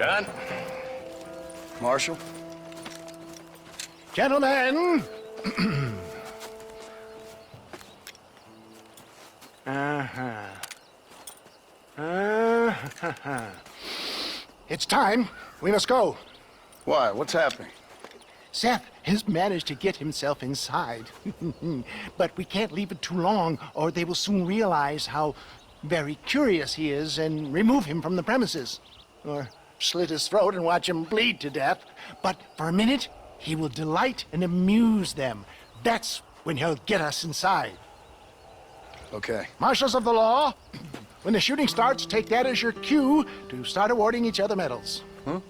John? Marshal? Gentlemen! It's time. We must go. Why? What's happening? Seth has managed to get himself inside. But we can't leave it too long, or they will soon realize how very curious he is and remove him from the premises. Or slit his throat and watch him bleed to death. But for a minute, he will delight and amuse them. That's when he'll get us inside. Okay. Marshals of the law, when the shooting starts, take that as your cue to start awarding each other medals. Huh?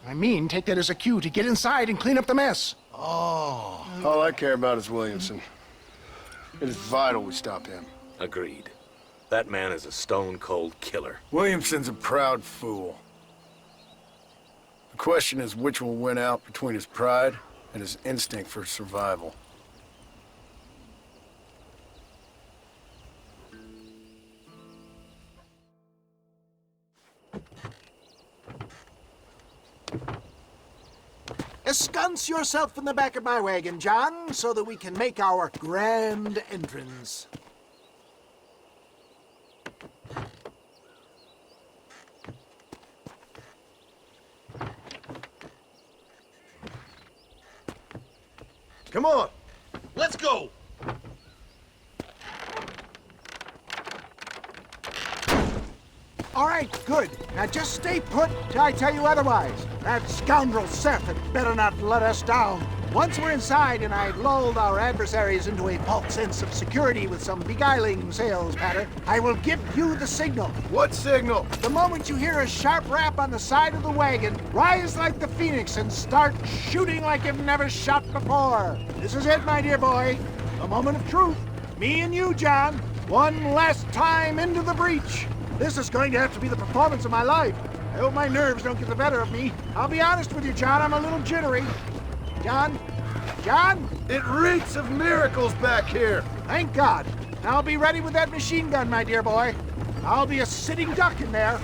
I mean, take that as a cue to get inside and clean up the mess. Oh. All I care about is Williamson. It is vital we stop him. Agreed. That man is a stone-cold killer. Williamson's a proud fool. The question is which will win out between his pride and his instinct for survival. Ensconce yourself in the back of my wagon, John, so that we can make our grand entrance. Come on, let's go! All right, good. Now just stay put till I tell you otherwise. That scoundrel Seth had better not let us down. Once we're inside and I've lulled our adversaries into a false sense of security with some beguiling sales patter, I will give you the signal. What signal? The moment you hear a sharp rap on the side of the wagon, rise like the phoenix and start shooting like you've never shot before. This is it, my dear boy. A moment of truth. Me and you, John. One last time into the breach. This is going to have to be the performance of my life. I hope my nerves don't get the better of me. I'll be honest with you, John, I'm a little jittery. John? John? It reeks of miracles back here. Thank God. I'll be ready with that machine gun, my dear boy. I'll be a sitting duck in there.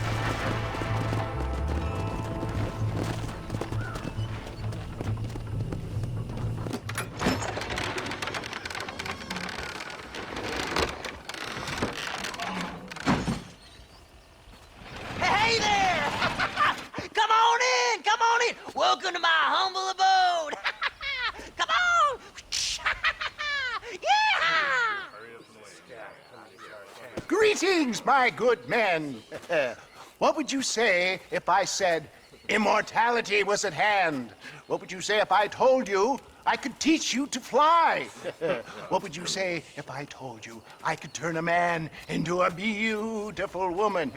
Hey there! Come on in! Come on in! Welcome to my humble abode! Come on! Yeah! Greetings, my good men. What would you say if I said immortality was at hand? What would you say if I told you I could teach you to fly? What would you say if I told you I could turn a man into a beautiful woman?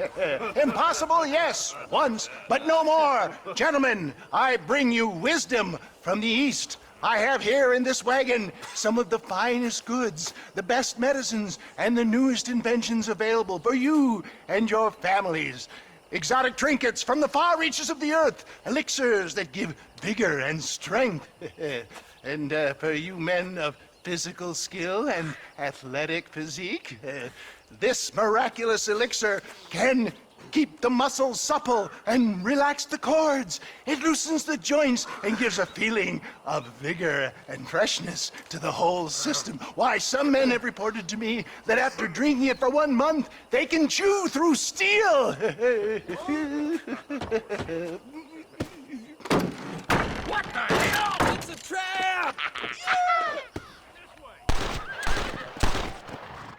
Impossible, yes, once, but no more. Gentlemen, I bring you wisdom from the East. I have here in this wagon some of the finest goods, the best medicines, and the newest inventions available for you and your families. Exotic trinkets from the far reaches of the earth, elixirs that give vigor and strength. And for you men of physical skill and athletic physique, this miraculous elixir can keep the muscles supple and relax the cords. It loosens the joints and gives a feeling of vigor and freshness to the whole system. Why, some men have reported to me that after drinking it for 1 month, they can chew through steel. What the hell? It's a trap!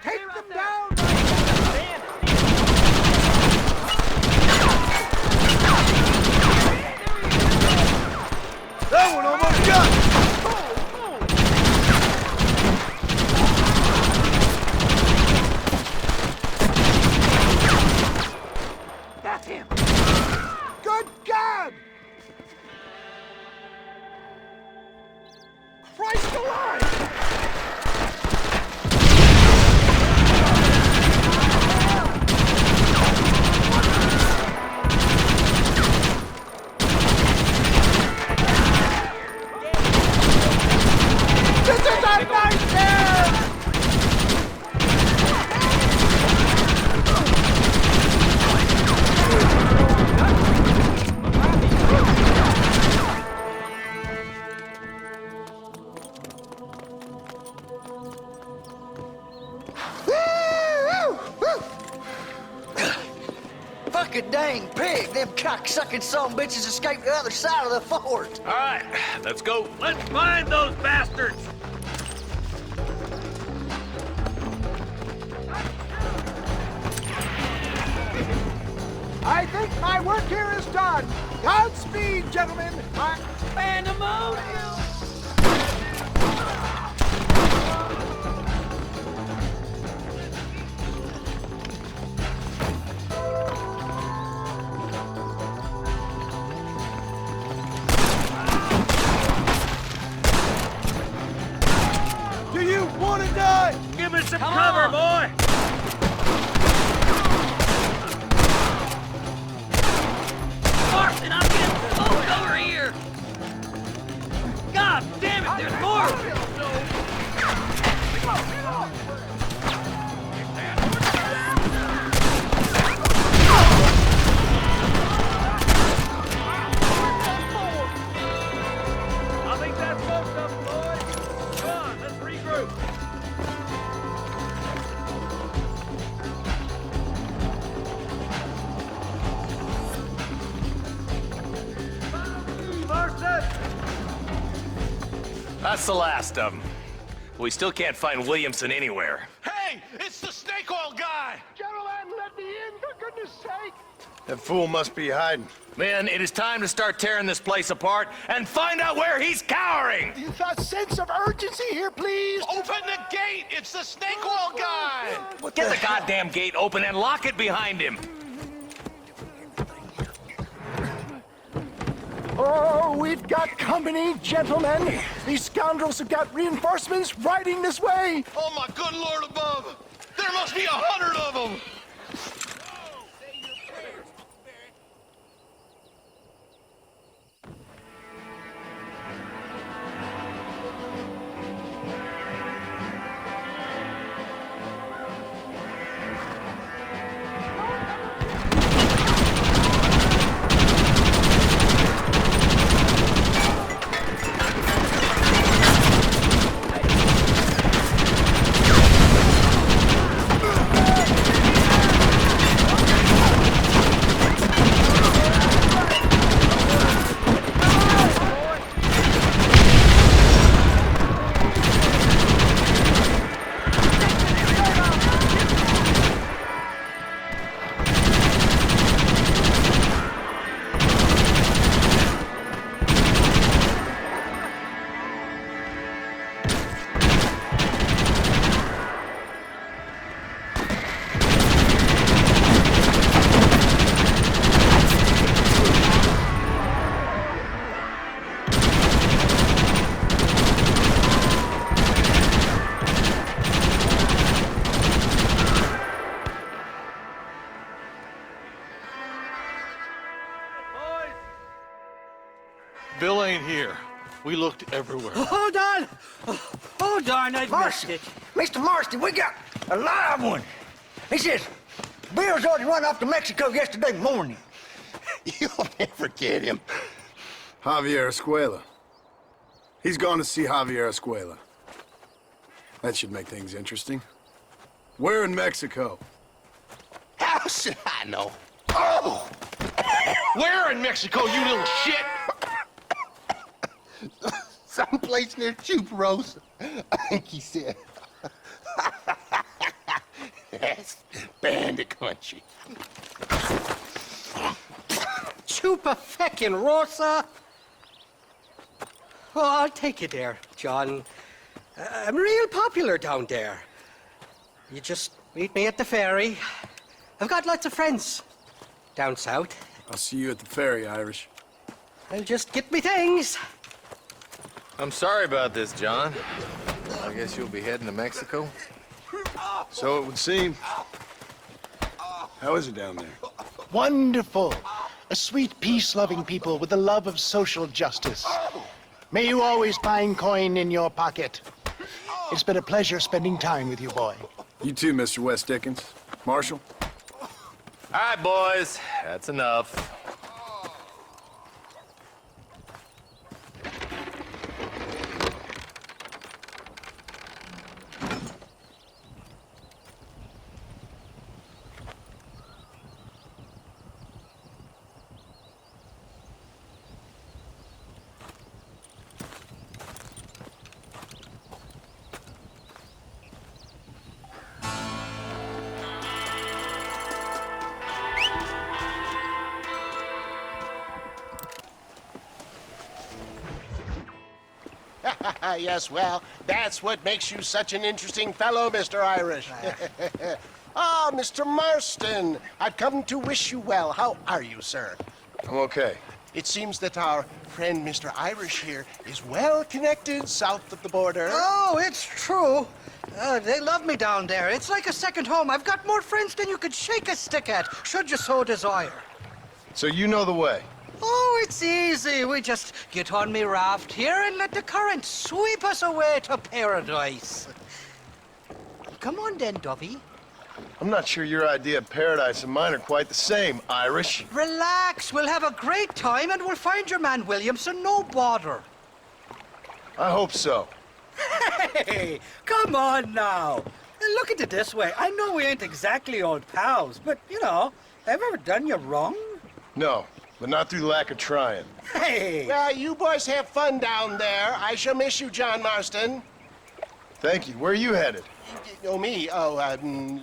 Take them down! That one almost got me. That's him. Good God! Christ alive! This is a nightmare! like a dang pig. Them cocksucking son bitches escaped the other side of the fort. All right, let's go. Let's find those bastards. I think my work here is done. Godspeed, gentlemen. Pandemonium! Do you want to die? Give me some cover, boy. Marston, I'm getting smoked over here! God damn it, there's more! I think that's most of them, boys. Come on, let's regroup. That's the last of them. We still can't find Williamson anywhere. Hey, it's the snake oil guy! Gentlemen, let me in, for goodness sake. That fool must be hiding. Men, it is time to start tearing this place apart and find out where he's cowering! A sense of urgency here, please. Open the gate! It's the snake oil guy! Get the goddamn gate open and lock it behind him! Oh, we've got company, gentlemen. These scoundrels have got reinforcements riding this way. Oh my good lord above! There must be 100 of them! Bill ain't here. We looked everywhere. Hold on! Oh, darn, I missed it. Mr. Marston, we got a live one. He says, Bill's already run off to Mexico yesterday morning. You'll never get him. Javier Escuela. He's gone to see Javier Escuela. That should make things interesting. Where in Mexico? How should I know? Oh! Where in Mexico, you little shit? Someplace near Chuparosa, I think he said. That's bandit country. Chupa-feckin'-rosa? Well, I'll take you there, John. I'm real popular down there. You just meet me at the ferry. I've got lots of friends down south. I'll see you at the ferry, Irish. I'll just get me things. I'm sorry about this, John. I guess you'll be heading to Mexico? So it would seem. How is it down there? Wonderful. A sweet, peace-loving people with a love of social justice. May you always find coin in your pocket. It's been a pleasure spending time with you, boy. You too, Mr. West Dickens. Marshal? All right, boys. That's enough. Yes, well, that's what makes you such an interesting fellow, Mr. Irish. Ah, Mr. Marston, I've come to wish you well. How are you, sir? I'm okay. It seems that our friend Mr. Irish here is well connected south of the border. Oh, it's true. They love me down there. It's like a second home. I've got more friends than you could shake a stick at, should you so desire. So you know the way? Oh, it's easy. We just get on me raft here and let the current sweep us away to paradise. Come on then, Dovey. I'm not sure your idea of paradise and mine are quite the same, Irish. Relax. We'll have a great time and we'll find your man Williamson, no bother. I hope so. Hey, come on now. Look at it this way. I know we ain't exactly old pals, but, you know, have I ever done you wrong? No, but not through lack of trying. Hey! Well, you boys have fun down there. I shall miss you, John Marston. Thank you. Where are you headed? Oh, me? Oh,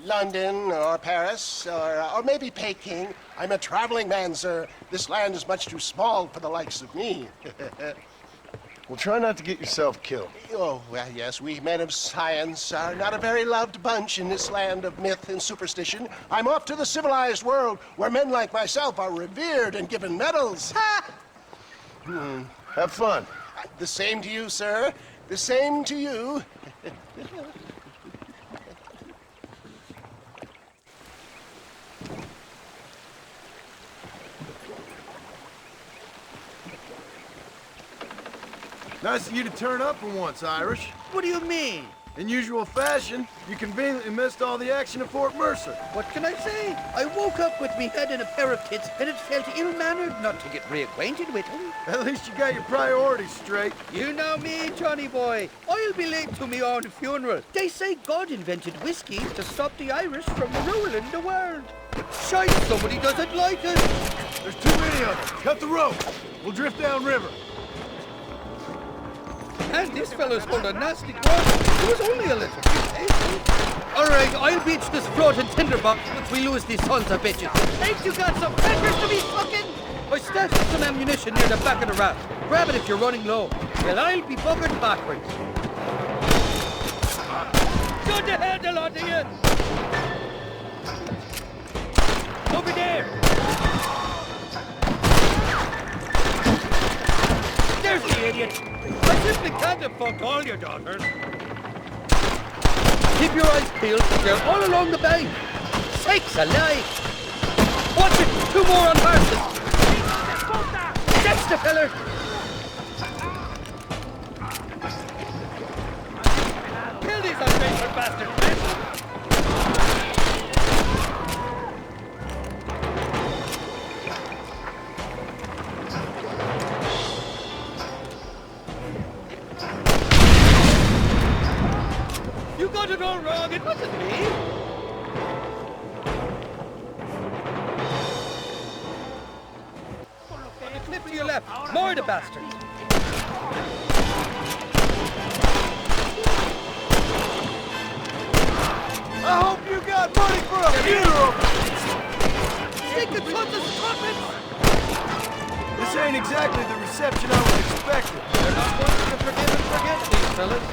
London or Paris or maybe Peking. I'm a traveling man, sir. This land is much too small for the likes of me. Well, try not to get yourself killed. Oh, well, yes, we men of science are not a very loved bunch in this land of myth and superstition. I'm off to the civilized world where men like myself are revered and given medals. Ha! Have fun. The same to you, sir. The same to you. Nice of you to turn up for once, Irish. What do you mean? In usual fashion, you conveniently missed all the action at Fort Mercer. What can I say? I woke up with me head in a pair of tits, and it felt ill-mannered not to get reacquainted with him. At least you got your priorities straight. You know me, Johnny boy. I'll be late to me own funeral. They say God invented whiskey to stop the Irish from ruling the world. Shite, somebody doesn't like it. There's too many of them. Cut the rope. We'll drift downriver. And this fellow's full of nasty work. It was only a little bit. All right, I'll beach this floating tinderbox if we lose these sons of bitches. Ain't you got some peppers to be sucking? I stashed some ammunition near the back of the raft. Grab it if you're running low. Well, I'll be buggered backwards. Good to hell, the lot of you. Over there. There's the idiot. I simply can't have fucked all your daughters. Keep your eyes peeled. They're all along the bank. Sakes alive! Watch it! 2 more on horses! That's the feller! Kill these ungrateful bastards, man! You got it all wrong. It wasn't me. On the cliff to your left. More the bastards. I hope you got money for a funeral. Stinking sons of trumpets. This ain't exactly the reception I was expecting. They're not going to forgive and forget these fellas.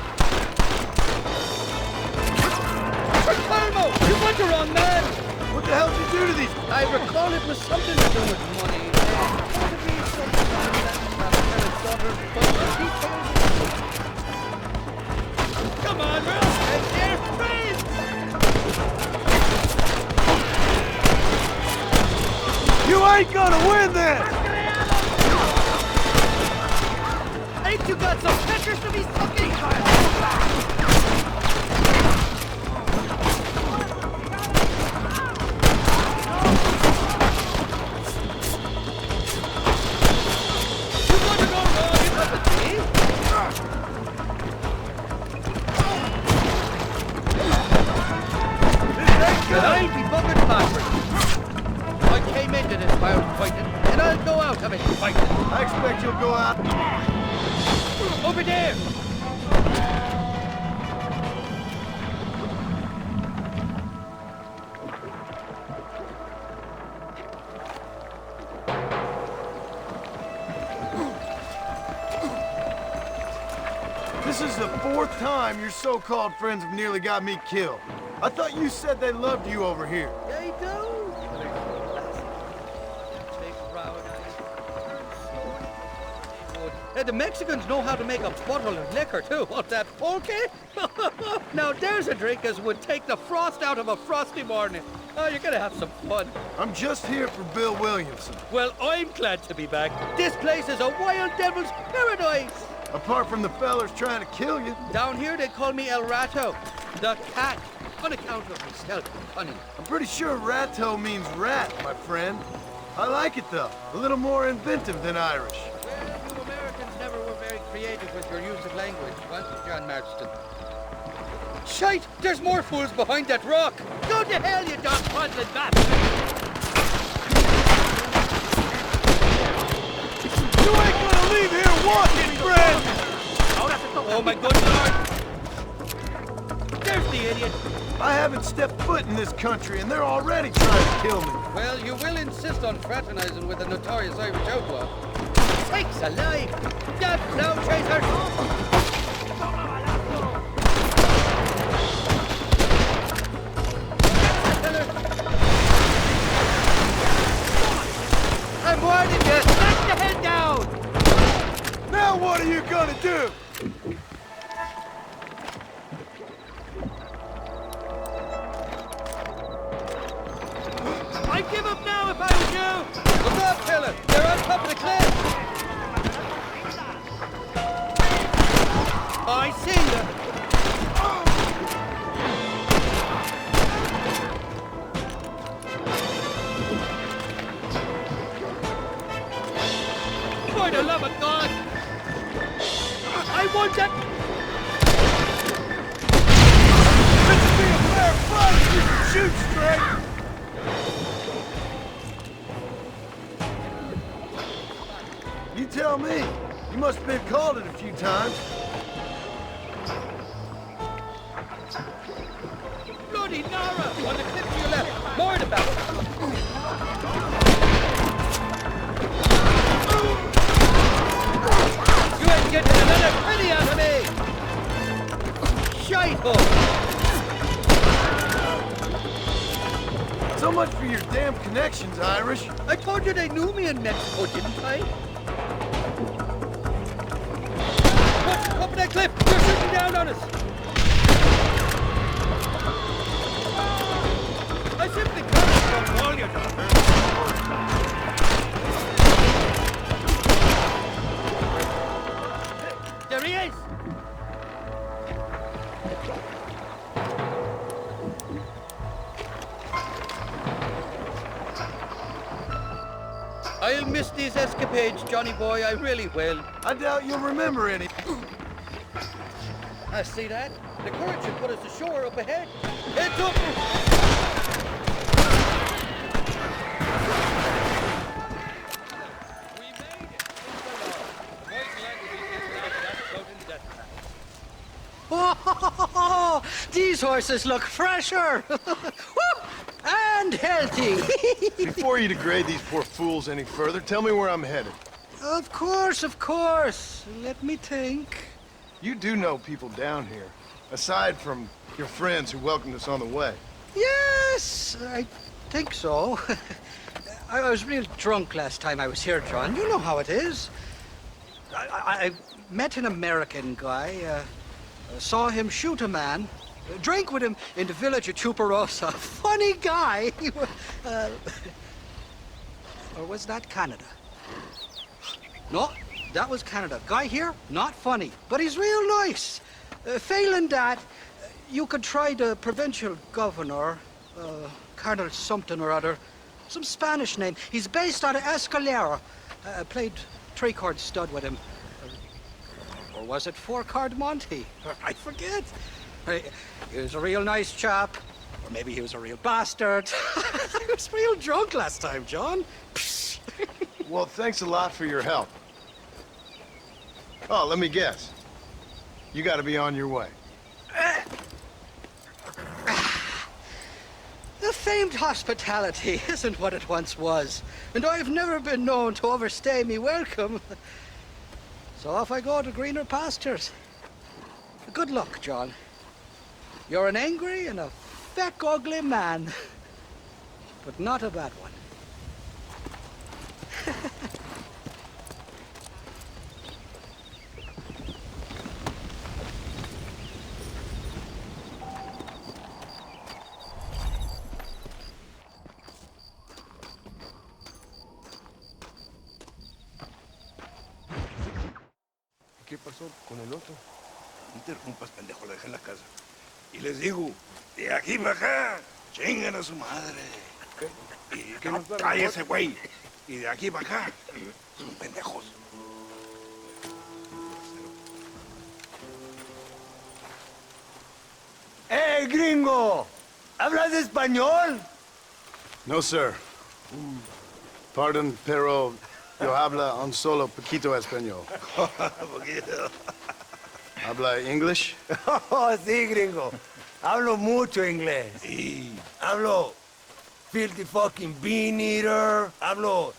Calmo, you got the wrong man. What the hell did you do to these? I recall it was something to do with money. Possibly something like that daughter, but the details. Come on, Will. And they're friends. You ain't gonna win this! Ain't you got some pictures to be sucking? But I'll be buggered backwards. I came into this wild fighting, and I'll go out of it fighting. I expect you'll go out. Over there! This is the 4th time your so-called friends have nearly got me killed. I thought you said they loved you over here. They do. The Mexicans know how to make a bottle of liquor, too. What's that, pulque? Now, there's a drink as would take the frost out of a frosty morning. Oh, you're gonna have some fun. I'm just here for Bill Williamson. Well, I'm glad to be back. This place is a wild devil's paradise. Apart from the fellers trying to kill you. Down here, they call me El Rato, the cat, on account of my stealth and cunning. I'm pretty sure rato means rat, my friend. I like it, though. A little more inventive than Irish. Well, you Americans never were very creative with your use of language, was you, John Marston? Shite! There's more fools behind that rock! Go to hell, you dog-fondling bastard! You ain't gonna leave here walking, friend! Oh, my good lord! There's the idiot! I haven't stepped foot in this country, and they're already trying to kill me. Well, you will insist on fraternizing with the notorious Irish outlaw. Sakes alive! That cloud chaser! I'm warning you! Let the head down! Now what are you gonna do? I'd give up now if I was you! Look up, fella! They're on top of the cliff! I see you! For the love of God! I want that... This would be a fair fight if you can shoot straight! You tell me. You must have been called it a few times. Bloody Nara! On the cliff to your left! More in the back! You ain't getting another penny out of me! Shite-hole! So much for your damn connections, Irish. I told you they knew me in Mexico, didn't I? Watch the top of that cliff! They're shooting down on us! I simply can't stop all you daughters. There he is! I'll miss these escapades, Johnny boy, I really will. I doubt you'll remember any. I see that. The current should put us ashore up ahead. Heads up! We made it. Oh, these horses look fresher and healthy. Before you degrade these poor fools any further, tell me where I'm headed. Of course, of course. Let me think. You do know people down here, aside from your friends who welcomed us on the way. Yes, I think so. I was real drunk last time I was here, John. You know how it is. I met an American guy, saw him shoot a man, drank with him in the village of Chuparosa. Funny guy. Or was that Canada? No, that was Canada. Guy here, not funny, but he's real nice. Failing that, you could try the provincial governor, Colonel something or other, some Spanish name. He's based out of Escalera. Played three-chord stud with him. Or was it four-chord Monty? I forget. He was a real nice chap. Or maybe he was a real bastard. I was real drunk last time, John. Well, thanks a lot for your help. Oh, let me guess. You gotta be on your way. The famed hospitality isn't what it once was, and I've never been known to overstay me welcome. So off I go to greener pastures. Good luck, John. You're an angry and a feck ugly man. But not a bad one. ¿Qué pasó con el otro? No interrumpas, pendejo, lo dejé en la casa. Y les digo, de aquí para acá, chingan a su madre. ¿Qué nos va a cállese, güey. Y de aquí para acá, son pendejos. ¡Hey, gringo! ¿Hablas español? No, sir. Pardon, pero yo habla un solo poquito español. Poquito. ¿Habla English? Oh, sí, gringo. Hablo mucho inglés. Sí. Hablo filthy fucking bean eater. Hablo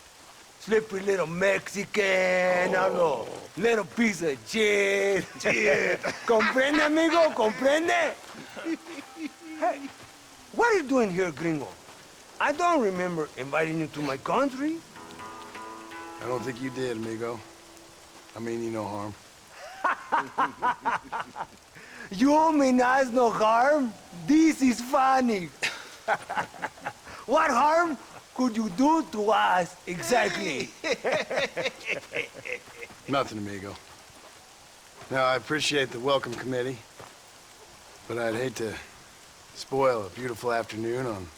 slippery little Mexican. Hablo little piece of shit. Shit. ¿Comprende, amigo? ¿Comprende? Hey, what are you doing here, gringo? I don't remember inviting you to my country. I don't think you did, amigo. I mean you no harm. You mean us no harm? This is funny. What harm could you do to us exactly? Nothing, amigo. Now, I appreciate the welcome committee, but I'd hate to spoil a beautiful afternoon on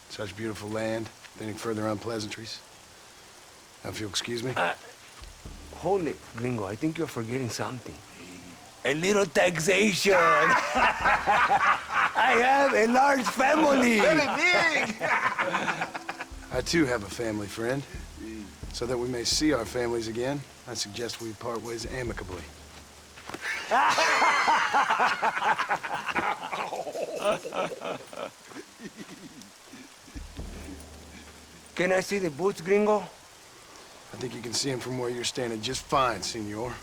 such beautiful land with any further unpleasantries. Now, if you'll excuse me. Hold it, gringo. I think you're forgetting something. A little taxation. I have a large family. Very big. I, too, have a family friend. So that we may see our families again, I suggest we part ways amicably. Can I see the boots, gringo? I think you can see him from where you're standing just fine, senor.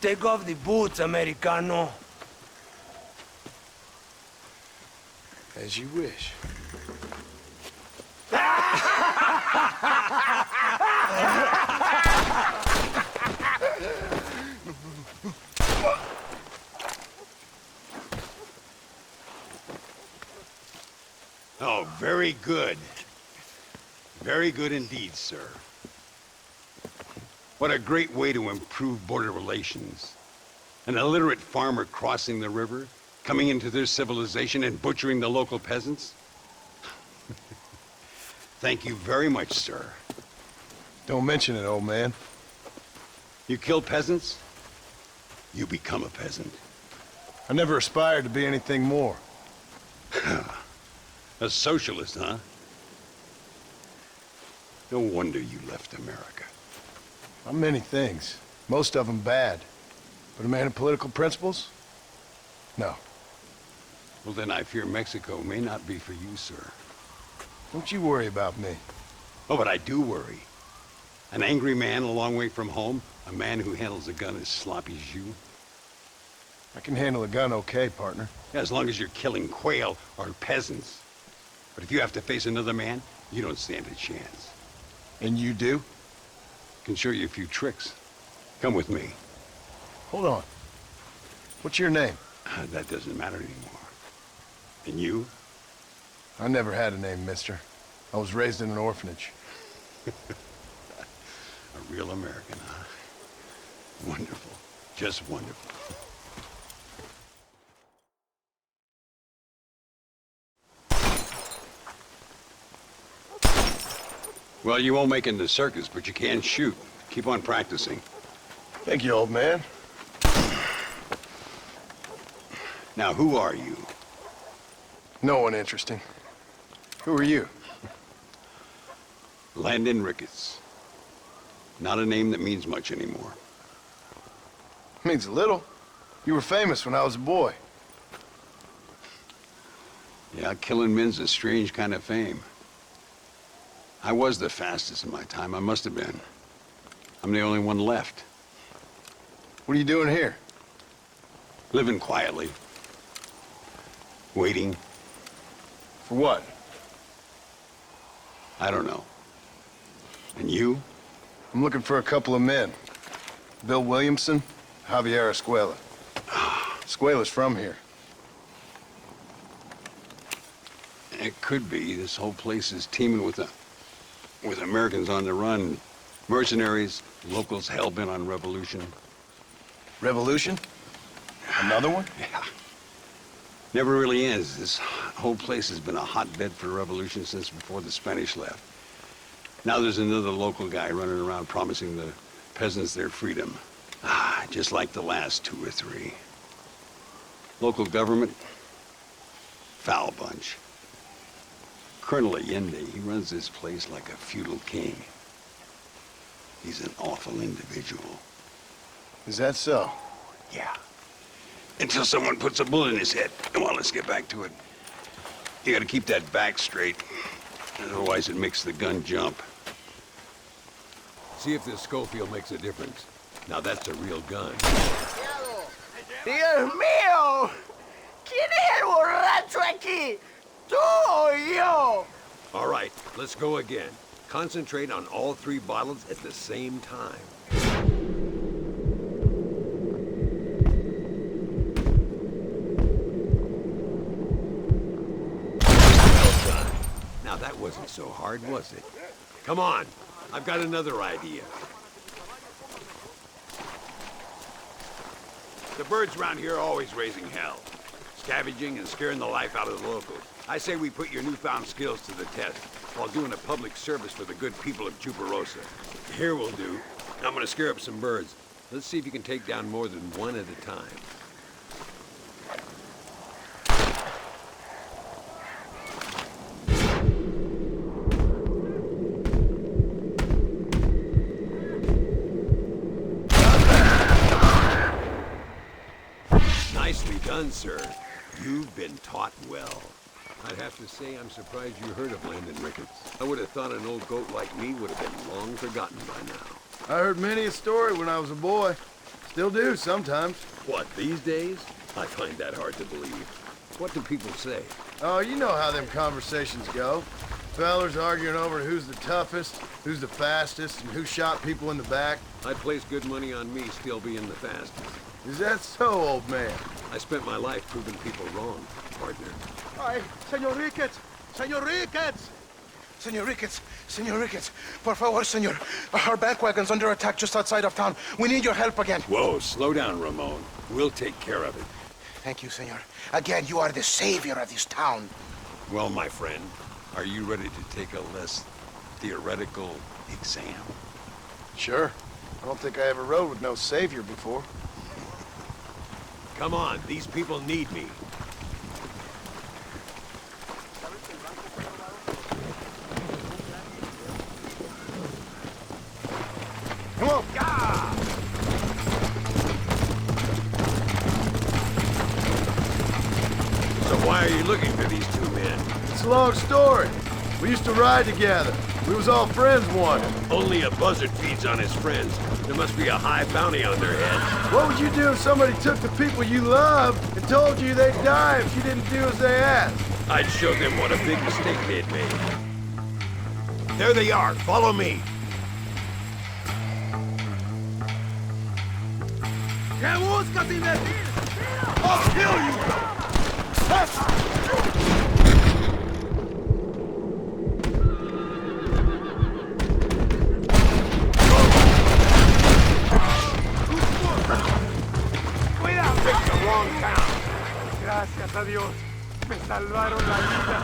Take off the boots, Americano. As you wish. Oh, very good. Very good indeed, sir. What a great way to improve border relations. An illiterate farmer crossing the river, coming into their civilization and butchering the local peasants. Thank you very much, sir. Don't mention it, old man. You kill peasants, you become a peasant. I never aspired to be anything more. A socialist, huh? No wonder you left America. I'm many things. Most of them bad. But a man of political principles? No. Well, then I fear Mexico may not be for you, sir. Don't you worry about me. Oh, but I do worry. An angry man a long way from home, a man who handles a gun as sloppy as you. I can handle a gun okay, partner. Yeah, as long as you're killing quail or peasants. But if you have to face another man, you don't stand a chance. And you do? Can show you a few tricks. Come with me. Hold on. What's your name? That doesn't matter anymore. And you? I never had a name, mister. I was raised in an orphanage. A real American, huh? Wonderful. Just wonderful. Well, you won't make it in the circus, but you can shoot. Keep on practicing. Thank you, old man. Now, who are you? No one interesting. Who are you? Landon Ricketts. Not a name that means much anymore. Means a little. You were famous when I was a boy. Yeah, killing men's a strange kind of fame. I was the fastest in my time. I must have been. I'm the only one left. What are you doing here? Living quietly. Waiting. For what? I don't know. And you? I'm looking for a couple of men. Bill Williamson, Javier Escuela. Escuela's from here. It could be. This whole place is teeming with Americans on the run. Mercenaries, locals hell-bent on revolution. Revolution? Another one? Yeah. Never really ends. This whole place has been a hotbed for revolution since before the Spanish left. Now there's another local guy running around promising the peasants their freedom. Just like the last 2 or 3. Local government, foul bunch. Colonel Allende, he runs this place like a feudal king. He's an awful individual. Is that so? Yeah. Until someone puts a bullet in his head. Come on, let's get back to it. You gotta keep that back straight. Otherwise it makes the gun jump. See if this Schofield makes a difference. Now that's a real gun. Dios mío! ¿Quién es el borracho aquí? ¿Tú o yo? All right, let's go again. Concentrate on all 3 bottles at the same time. Now that wasn't so hard, was it? Come on, I've got another idea. The birds around here are always raising hell, scavenging and scaring the life out of the locals. I say we put your newfound skills to the test while doing a public service for the good people of Chuparosa. Here we'll do. I'm gonna scare up some birds. Let's see if you can take down more than one at a time. Nicely done, sir. You've been taught well. I'd have to say I'm surprised you heard of Landon Ricketts. I would have thought an old goat like me would have been long forgotten by now. I heard many a story when I was a boy. Still do sometimes. What, these days? I find that hard to believe. What do people say? Oh, you know how them conversations go. Fellers arguing over who's the toughest, who's the fastest, and who shot people in the back. I'd place good money on me still being the fastest. Is that so, old man? I spent my life proving people wrong, partner. Ay, Señor Ricketts! Señor Ricketts! Señor Ricketts! Señor Ricketts! Por favor, señor. Our bank wagon's under attack just outside of town. We need your help again. Whoa, slow down, Ramon. We'll take care of it. Thank you, senor. Again, you are the savior of this town. Well, my friend, are you ready to take a less theoretical exam? Sure. I don't think I ever rode with no savior before. Come on, these people need me. Come on! So why are you looking for these 2 men? It's a long story. We used to ride together. We was all friends once. Only a buzzard feeds on his friends. There must be a high bounty on their heads. What would you do if somebody took the people you love and told you they'd die if you didn't do as they asked? I'd show them what a big mistake they'd made. There they are. Follow me. I'll kill you! Gracias a Dios. Me salvaron la vida.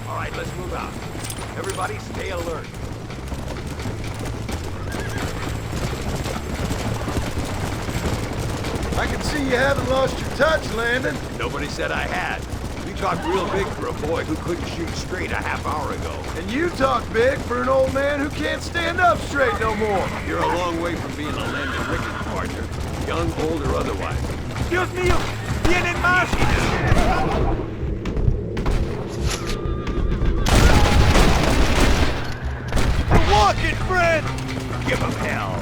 All right, let's move out. Everybody stay alert. I can see you haven't lost your touch, Landon. Nobody said I had. You talked real big for a boy who couldn't shoot straight a half hour ago. And you talk big for an old man who can't stand up straight no more. You're a long way from being a Landon Ricketts partner, young, old, or otherwise. Dios mío, vienen más. We're walking, friend. Give him hell.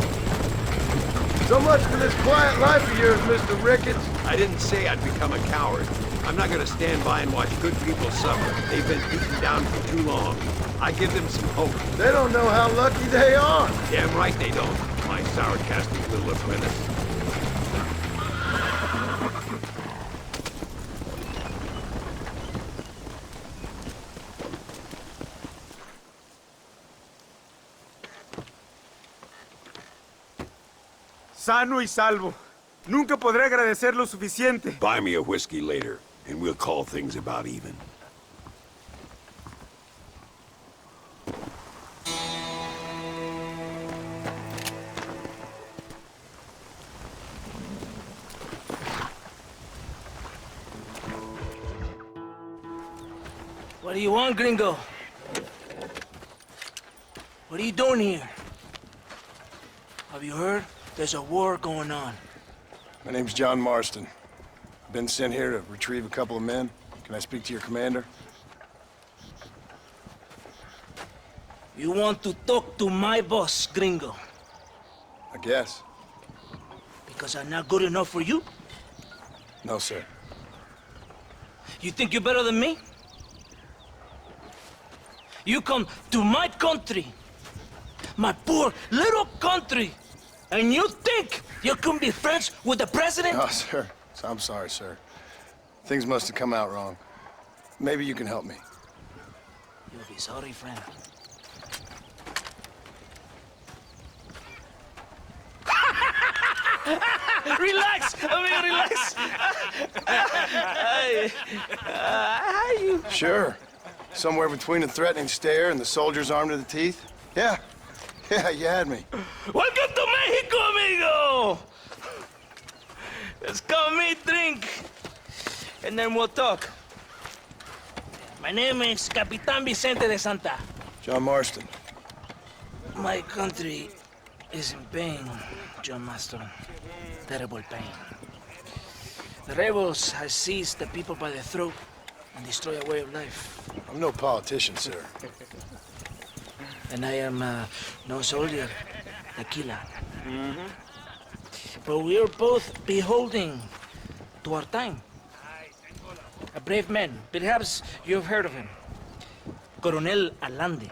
So much for this quiet life of yours, Mr. Ricketts. I didn't say I'd become a coward. I'm not gonna stand by and watch good people suffer. They've been beaten down for too long. I give them some hope. They don't know how lucky they are. Damn right they don't. My sour-casting little apprentice. Sano y salvo. Nunca podré agradecer lo suficiente. Buy me a whiskey later, and we'll call things about even. What do you want, gringo? What are you doing here? Have you heard? There's a war going on. My name's John Marston. Been sent here to retrieve a couple of men. Can I speak to your commander? You want to talk to my boss, gringo? I guess. Because I'm not good enough for you? No, sir. You think you're better than me? You come to my country, my poor little country, and you think you can be friends with the president? No, sir. I'm sorry, sir. Things must have come out wrong. Maybe you can help me. You'll be sorry, friend. Relax! Amigo, relax! You... Sure. Somewhere between a threatening stare and the soldier's arm to the teeth? Yeah. Yeah, you had me. Welcome to Mexico, amigo! Let's come meet, drink, and then we'll talk. My name is Capitan Vicente de Santa. John Marston. My country is in pain, John Marston. Terrible pain. The rebels have seized the people by the throat and destroy a way of life. I'm no politician, sir. And I am no soldier, tequila. But we are both beholding to our time. A brave man, perhaps you've heard of him. Coronel Allende.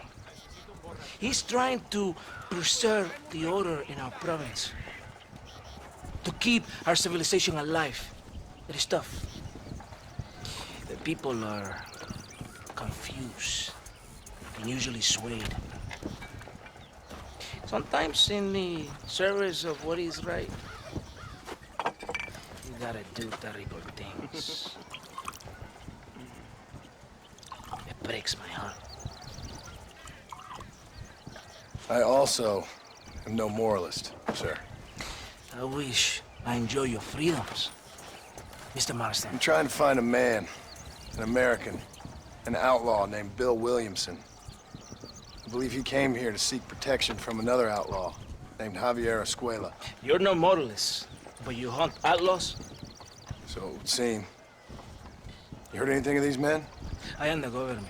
He's trying to preserve the order in our province. To keep our civilization alive. It is tough. The people are confused and usually swayed. Sometimes in the service of what is right, you gotta do terrible things. It breaks my heart. I also am no moralist, sir. I wish I enjoy your freedoms, Mr. Marston. I'm trying to find a man, an American, an outlaw named Bill Williamson. I believe he came here to seek protection from another outlaw named Javier Escuela. You're no moralist, but you hunt outlaws? So it would seem. You heard anything of these men? I am the government,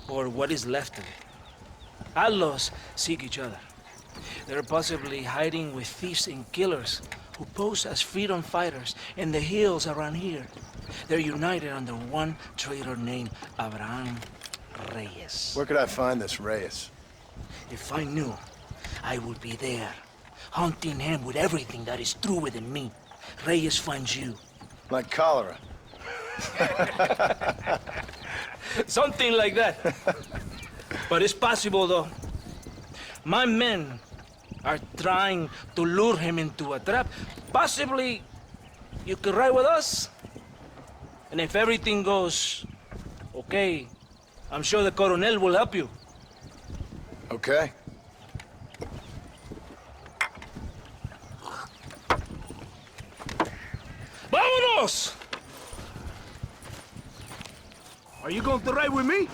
or what is left of it. Outlaws seek each other. They're possibly hiding with thieves and killers who pose as freedom fighters in the hills around here. They're united under one traitor named Abraham Reyes. Where could I find this Reyes? If I knew, I would be there, hunting him with everything that is true within me. Reyes finds you. Like cholera. Something like that. But it's possible, though. My men are trying to lure him into a trap. Possibly, you could ride with us. And if everything goes okay, I'm sure the Coronel will help you. Okay. ¡Vámonos! Are you going to ride with me?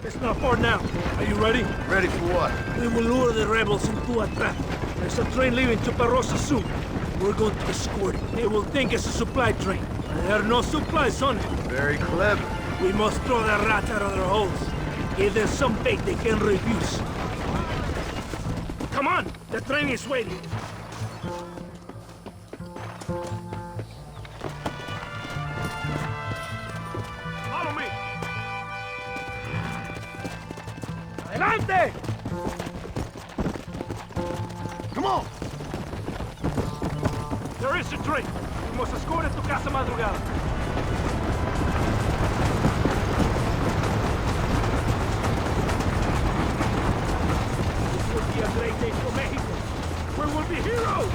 It's not for now. Are you you ready? Ready for what? We will lure the rebels into a trap. There's a train leaving Chuparosa soon. We're going to escort it. They will think it's a supply train. There are no supplies on it. Very clever. We must throw the rats out of their holes. Give them some bait they can refuse. Come on! The train is waiting. Follow me! Adelante! Come on! There is a train. We must escort it to Casa Madrugada. This will be a great day for Mexico. We will be heroes!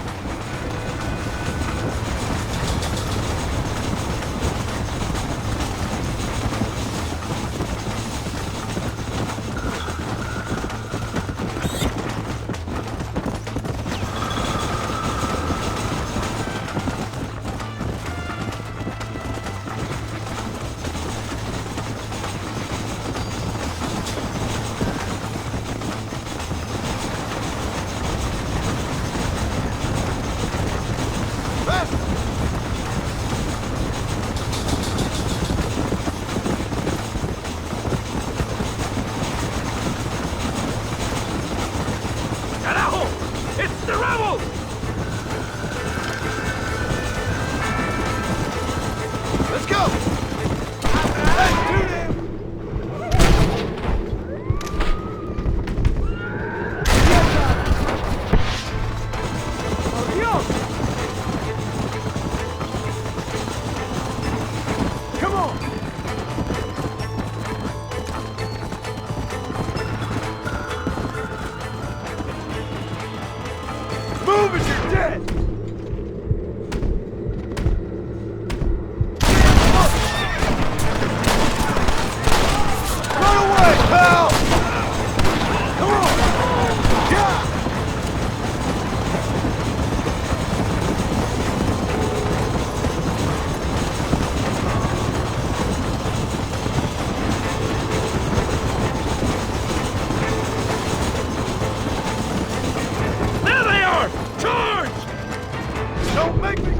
Carajo! It's the rebels! Let's go! Come on! Move as you're dead! Run away, pal! Come on! Yeah! There they are! Charge! Don't make me...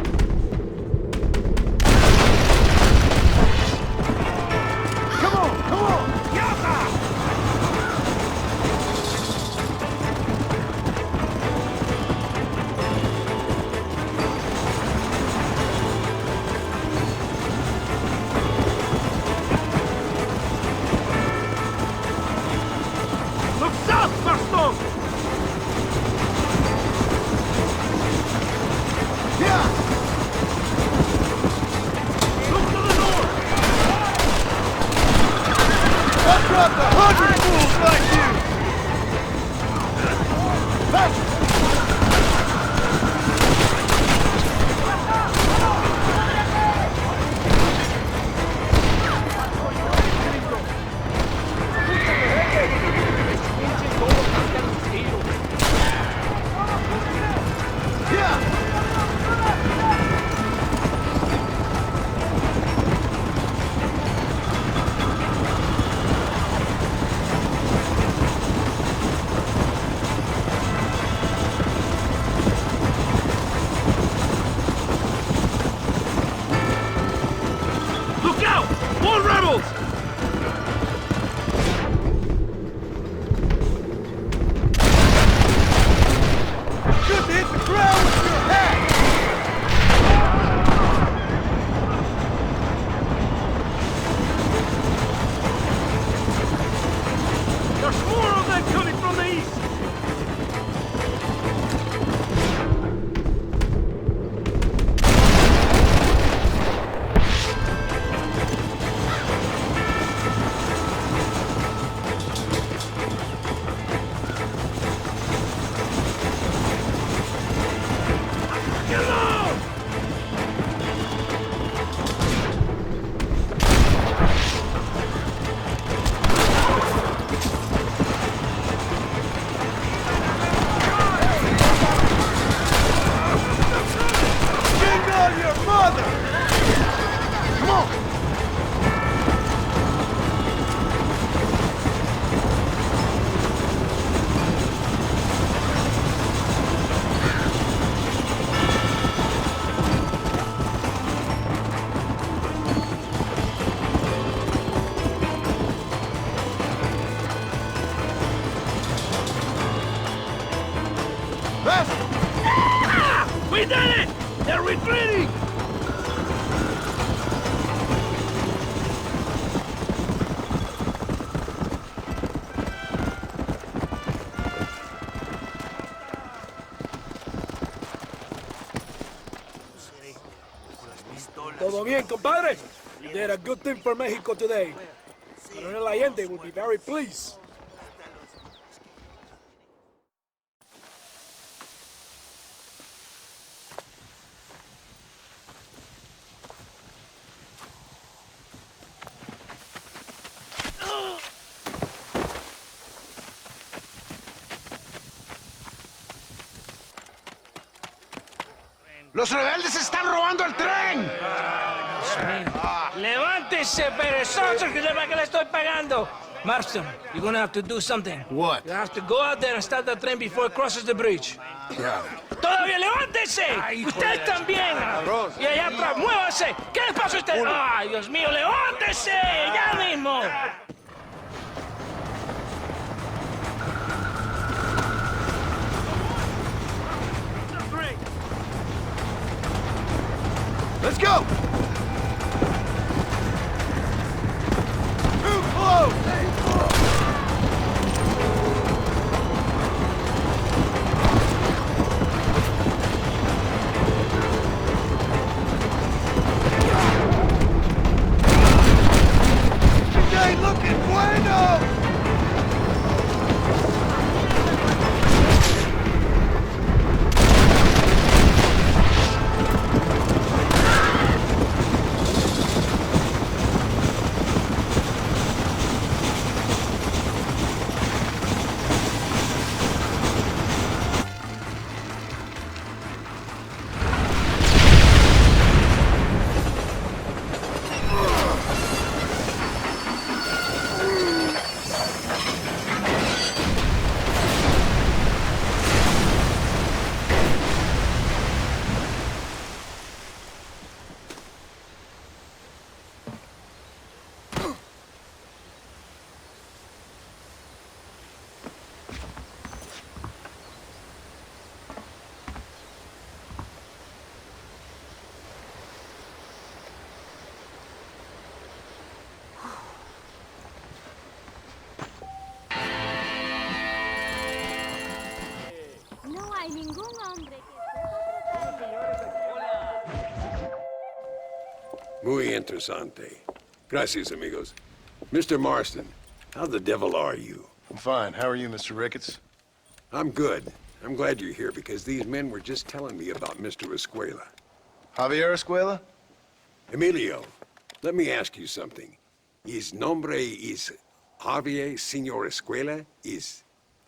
Come on, come on! Look south, Bastón! Yeah! Look to the north! I've dropped 100 fools like you! Look out! More rebels! Good to hit the ground with your hat! There's more of them coming from the east! Get low! Fast! Ah! We did it! They're retreating! Todo bien, compadre? You did a good thing for Mexico today. Coronel Allende will be very pleased. ¡Los rebeldes están robando el tren! ¡Levántese, perezoso, que es para que le estoy pagando! Marston, you're gonna have to do something. What? You have to go out there and start the train before it crosses the bridge. Yeah. ¡Todavía levántese! ¡Usted también! Y allá atrás, muévase. ¿Qué le pasa a usted? ¡Ay, Dios mío, levántese! ¡Ya mismo! Let's go! Too close! Today looking bueno! Muy interesante. Gracias, amigos. Mr. Marston, how the devil are you? I'm fine. How are you, Mr. Ricketts? I'm good. I'm glad you're here because these men were just telling me about Mr. Escuela. Javier Escuela? Emilio, let me ask you something. His nombre is Javier Señor Escuela? Is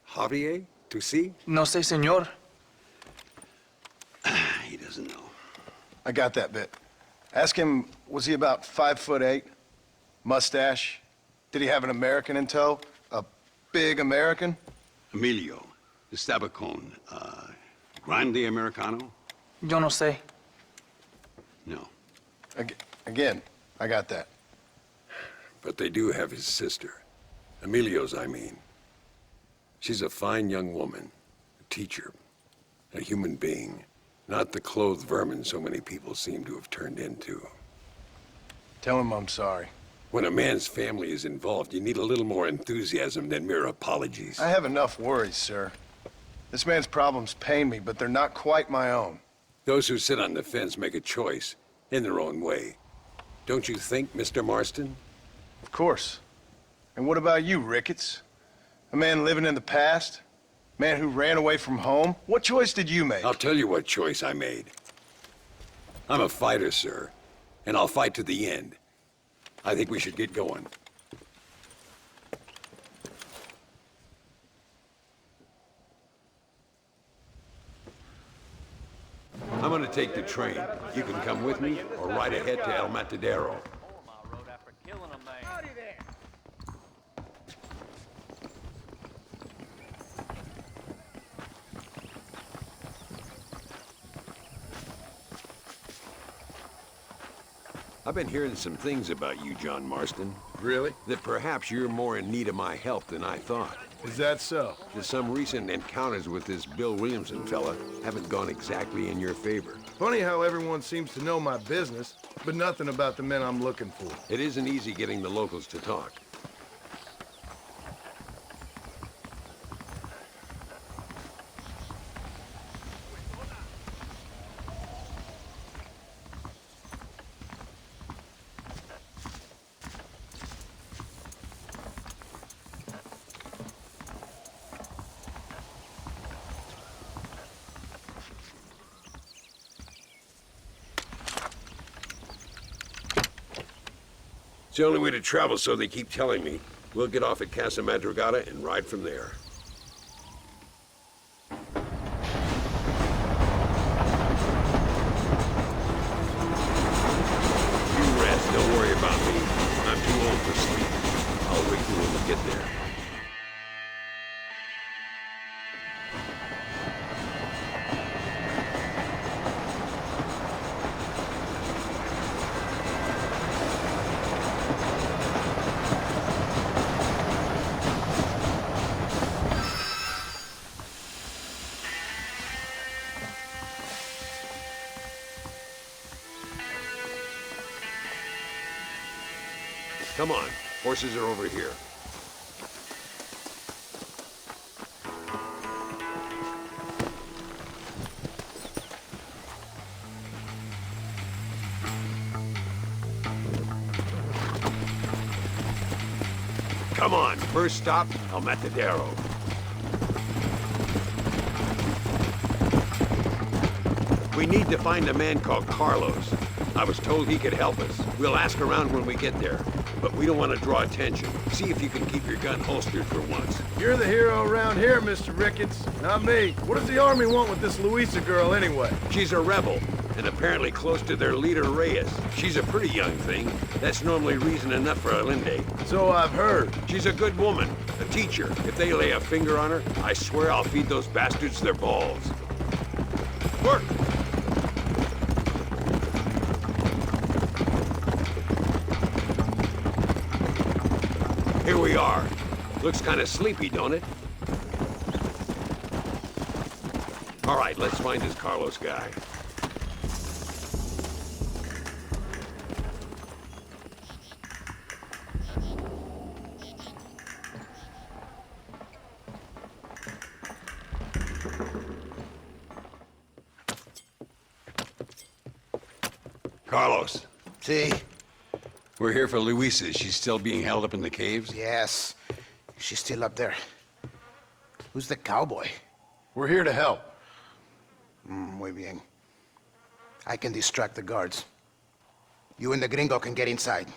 Javier to see? No sé, señor. He doesn't know. I got that bit. Ask him, was he about 5'8"? Mustache? Did he have an American in tow? A big American? Emilio, estaba con, grande americano? Yo no sé. No. Again, I got that. But they do have his sister. Emilio's, I mean. She's a fine young woman, a teacher, a human being. Not the clothed vermin so many people seem to have turned into. Tell him I'm sorry. When a man's family is involved, you need a little more enthusiasm than mere apologies. I have enough worries, sir. This man's problems pain me, but they're not quite my own. Those who sit on the fence make a choice, in their own way. Don't you think, Mr. Marston? Of course. And what about you, Ricketts? A man living in the past? Man who ran away from home? What choice did you make? I'll tell you what choice I made. I'm a fighter, sir, and I'll fight to the end. I think we should get going. I'm gonna take the train. You can come with me or ride ahead to El Matadero. I've been hearing some things about you, John Marston. Really? That perhaps you're more in need of my help than I thought. Is that so? Just some recent encounters with this Bill Williamson fella haven't gone exactly in your favor. Funny how everyone seems to know my business, but nothing about the men I'm looking for. It isn't easy getting the locals to talk. It's the only way to travel, so they keep telling me. We'll get off at Casa Madrugada and ride from there. You rest, don't worry about me. I'm too old for sleep. I'll wake you when we get there. Come on, horses are over here. Come on, first stop, El Matadero. We need to find a man called Carlos. I was told he could help us. We'll ask around when we get there. But we don't want to draw attention. See if you can keep your gun holstered for once. You're the hero around here, Mr. Ricketts, not me. What does the army want with this Luisa girl anyway? She's a rebel, and apparently close to their leader, Reyes. She's a pretty young thing. That's normally reason enough for Allende. So I've heard. She's a good woman, a teacher. If they lay a finger on her, I swear I'll feed those bastards their balls. Work! Here we are. Looks kind of sleepy, don't it? All right, let's find this Carlos guy. Carlos. See? We're here for Luisa. She's still being held up in the caves? Yes. She's still up there. Who's the cowboy? We're here to help. Muy bien. I can distract the guards. You and the gringo can get inside.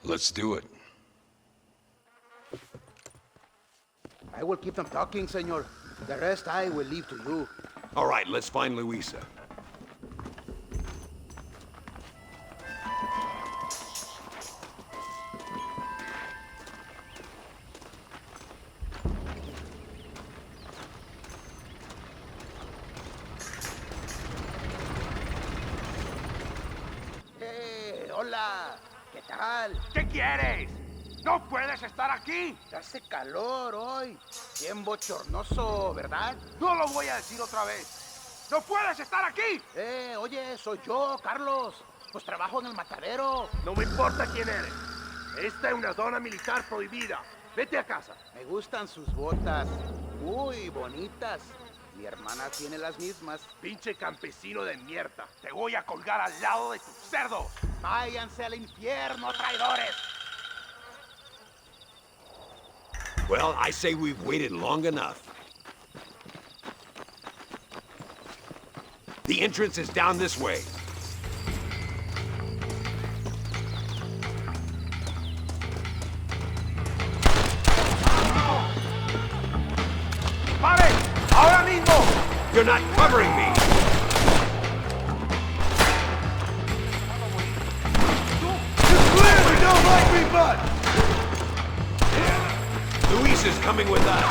Let's do it. I will keep them talking, senor. The rest I will leave to you. All right, let's find Luisa. Hola, ¿qué tal? ¿Qué quieres? ¡No puedes estar aquí! Hace calor hoy. Bien bochornoso, ¿verdad? No lo voy a decir otra vez. ¡No puedes estar aquí! Oye, soy yo, Carlos. Pues trabajo en el matadero. No me importa quién eres. Esta es una zona militar prohibida. Vete a casa. Me gustan sus botas. Muy bonitas. Mi hermana tiene las mismas. Pinche campesino de mierda. Te voy a colgar al lado de tus cerdos. Váyanse al infierno, traidores. Well, I say we've waited long enough. The entrance is down this way. ¡Pare! ¡Ahora mismo! You're not covering me! You clearly don't like me, bud! Luis is coming with us.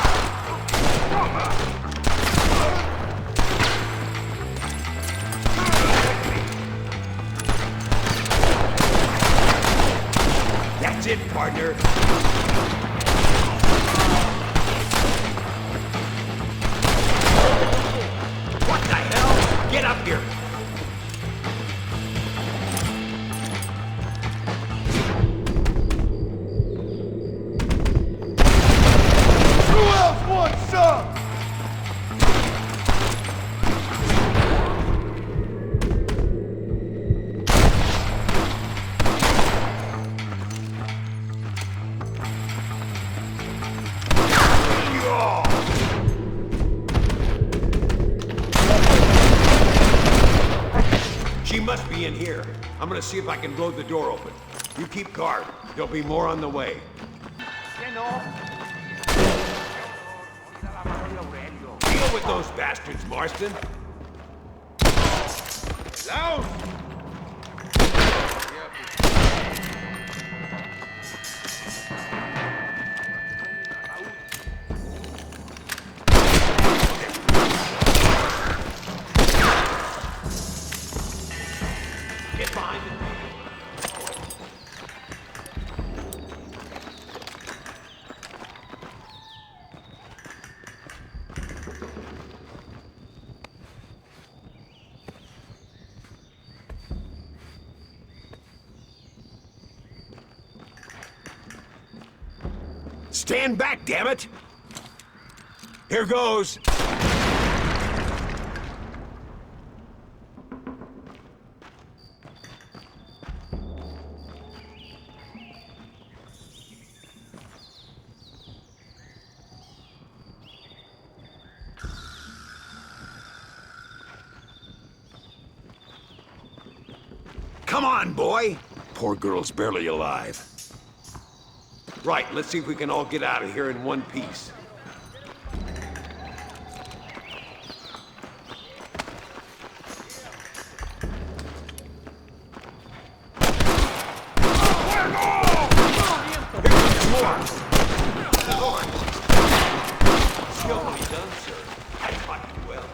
That's it, partner. me in here. I'm gonna see if I can blow the door open. You keep guard. There'll be more on the way. Deal with those bastards, Marston. Loud! Get behind it. Stand back, damn it! Here goes. Come on, boy! Poor girl's barely alive. Right, let's see if we can all get out of here in one piece. Skillfully done, sir. I taught you well.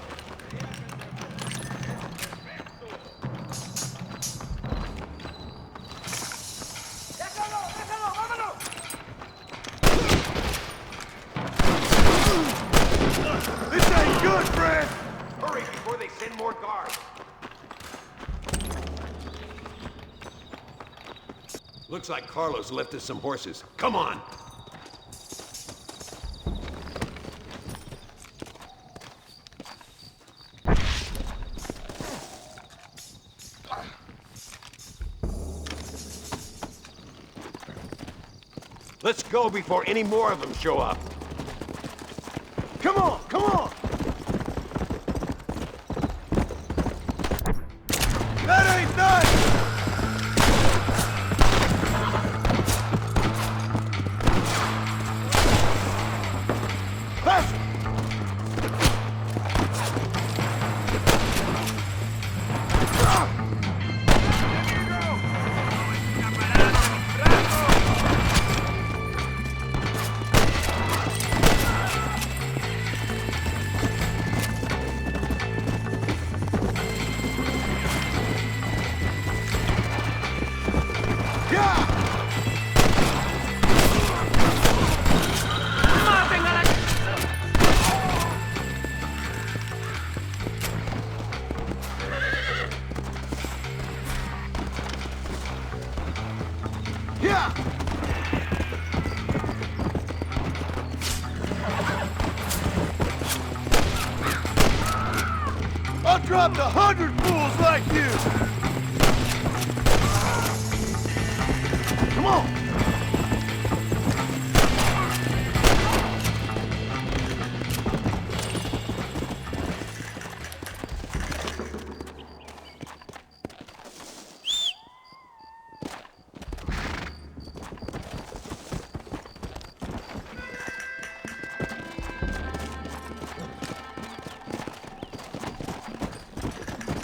This ain't good, friend! Hurry before they send more guards. Looks like Carlos left us some horses. Come on! Let's go before any more of them show up. Come on, come on! That ain't nice! Pass it! Yeah! I'll drop 100 fools like you! Come on!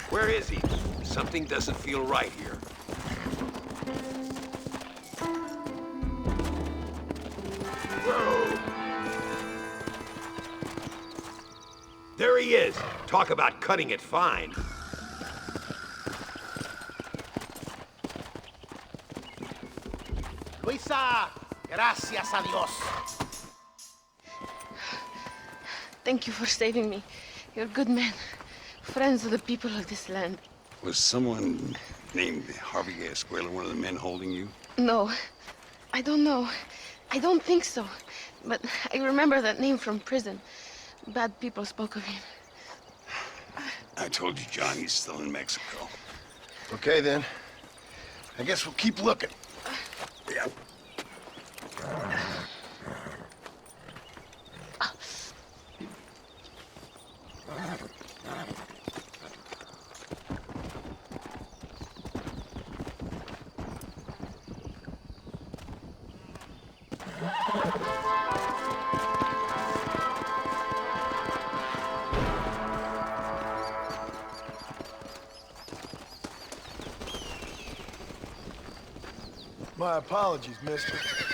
Where is he? Something doesn't feel right here. Whoa! There he is. Talk about cutting it fine. Luisa, gracias a Dios. Thank you for saving me. You're good men. Friends of the people of this land. Was someone named Harvey Escuela one of the men holding you? No, I don't know. I don't think so. But I remember that name from prison. Bad people spoke of him. I told you, John, he's still in Mexico. Okay, then. I guess we'll keep looking. Yeah. My apologies, mister.